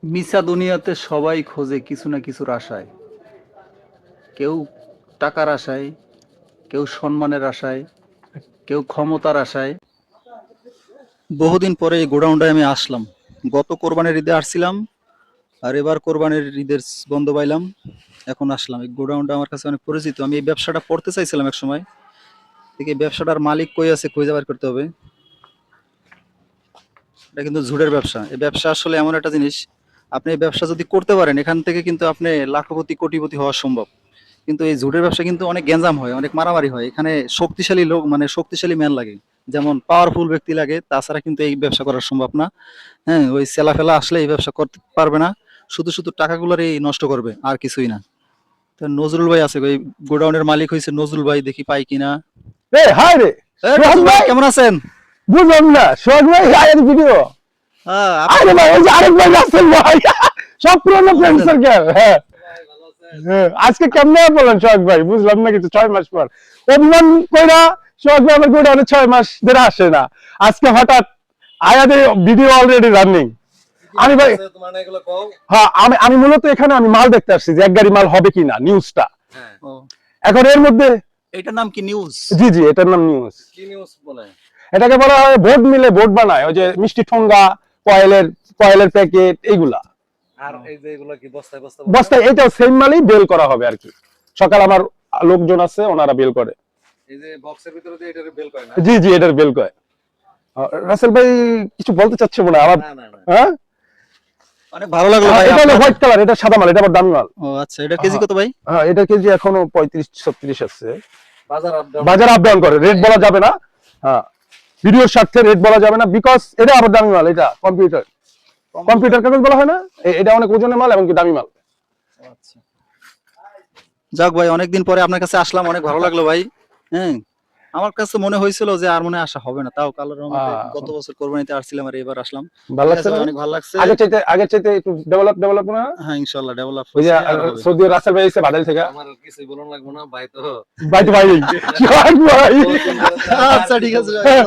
মিশা দুনিয়াতে সবাই খোঁজে কিছু না কিছুর আশায়। কেউ টাকার আশায়, কেউ সম্মানের আশায়, কেউ ক্ষমতার আশায়। বহুদিন পরে এই গোডাউনটায় আমি আসলাম। গত কোরবানির ঈদে আসছিলাম, আর এবার কোরবানির ঈদের বন্ধ পাইলাম, এখন আসলাম। এই গোডাউনটা আমার কাছে অনেক পরিচিত। আমি এই ব্যবসাটা করতে চাইছিলাম এক সময়। দেখি এই ব্যবসাটার মালিক কই আছে, খুঁজে বের করতে হবে। এটা কিন্তু ঝুড়ের ব্যবসা। এই ব্যবসা আসলে এমন একটা জিনিস, আপনি এই ব্যবসা যদি করতে পারেন, এখান থেকে কিন্তু আপনি লাখপতি কোটিপতি হওয়া সম্ভব। কিন্তু এই ঝুটের ব্যবসা কিন্তু অনেক গ্যাঞ্জাম হয়, অনেক মারামারি হয়। এখানে শক্তিশালী লোক, মানে শক্তিশালী ম্যান লাগে, যেমন পাওয়ারফুল ব্যক্তি লাগে। তাছাড়া কিন্তু এই ব্যবসা করা সম্ভব না। হ্যাঁ, ওই সেলাফেলা আসলে এই ব্যবসা করতে পারবে না। শুধু শুধু টাকাগুলোরই নষ্ট করবে, আর কিছুই না। তো নজরুল ভাই আছে, ওই গোডাউনের মালিক হয়েছে নজরুল ভাই, দেখি পাই কিনা। রে হাই রে সোহাগ নজরুল ভাই ভাই, কেমন আছেন? বুঝলাম না সোহাগ ভাই আয়ের ভিডিও। আরে ভাই ওই যে আরেক ভাই রাসেল ভাই, সব পুরনো ফ্রেন্ড সার্কেল। হ্যাঁ হ্যাঁ, আজকে কেমনে বলেন সোহাগ ভাই, বুঝলাম না কিছু। 6 মাস পর অভিমান কইরা সোহাগ ভাই আমার গোডাউনে 6 মাস ধরে আসে না। আজকে হঠাৎ আয়াদের ভিডিও অলরেডি রানিং। আমি ভাই হ্যাঁ, আমি আমি মূলত এখানে আমি মাল দেখতে আসছি যে এক গাড়ি মাল হবে কিনা, নিউজটা ও, এখন এর মধ্যে। এটার নাম কি নিউজ? জি জি, এটার নাম নিউজ। কি নিউজ বলে? এটাকে বলা হয় বোর্ড মিলে বোর্ড বানায়, ওই যে মিষ্টি ঠোঙ্গা, কয়েলের কয়েলের প্যাকেট এইগুলা। আর এই যে এগুলো কি বস্তায় বস্তা বস্তায় এটাও সেম মালই বেল করা হবে আর কি। সকাল আমার লোকজন আছে, ওনারা বেল করে। এই যে বক্সের ভিতরে দিয়ে এটারে বেল করে না? জি জি, এটার বেল করে। রাসেল ভাই কিছু বলতে চাচ্ছে মনে হয় আমার। না না না, হ্যাঁ, অনেক ভালো লাগলো ভাই। এটা হলো আপনার- হোয়াইট কালার, এটা সাদা মাল, এটা আবার দামি মাল। ও আচ্ছা, এটা কেজি কত ভাই? হ্যাঁ, এটা কেজি এখনো 35-36 আছে। বাজার আপ ডাউন। বাজার আপ ডাউন করে, রেট বলা যাবে না। হ্যাঁ, ভিডিওর স্বার্থে রেট বলা যাবে না, বিকজ এটা আবার দামি মাল। এটা কম্পিউটার কম্পিউটার কাগজ বলা হয় না, এটা অনেক ওজনের মাল এবং কি দামি মাল। আচ্ছা, যাক ভাই, অনেকদিন পরে আপনার কাছে আসলাম, অনেক ভালো লাগলো ভাই। হ্যাঁ, আমার কাছে মনে হয়েছিল যে আর মনে হয় আসা হবে না, তাও কালোর রহমতে গত বছর কোরবানিতে আসছিলাম, আর এবার আসলাম। ভালো ঠিক লাগছে আছে ভাই, না? অনেক ভালো লাগছে। আগের চাইতে একটু ডেভেলপ না? হ্যাঁ, ইনশাআল্লাহ ডেভেলপ ওই যে হচ্ছে, আর হবে। সৌদি রাসেল ভাই এসে বাদাল থেকে। আমার কিছুই বলন লাগবো না ভাই, তো ভাই তো ভাই, সোহাগ ভাই। আচ্ছা ঠিক আছে ভাই।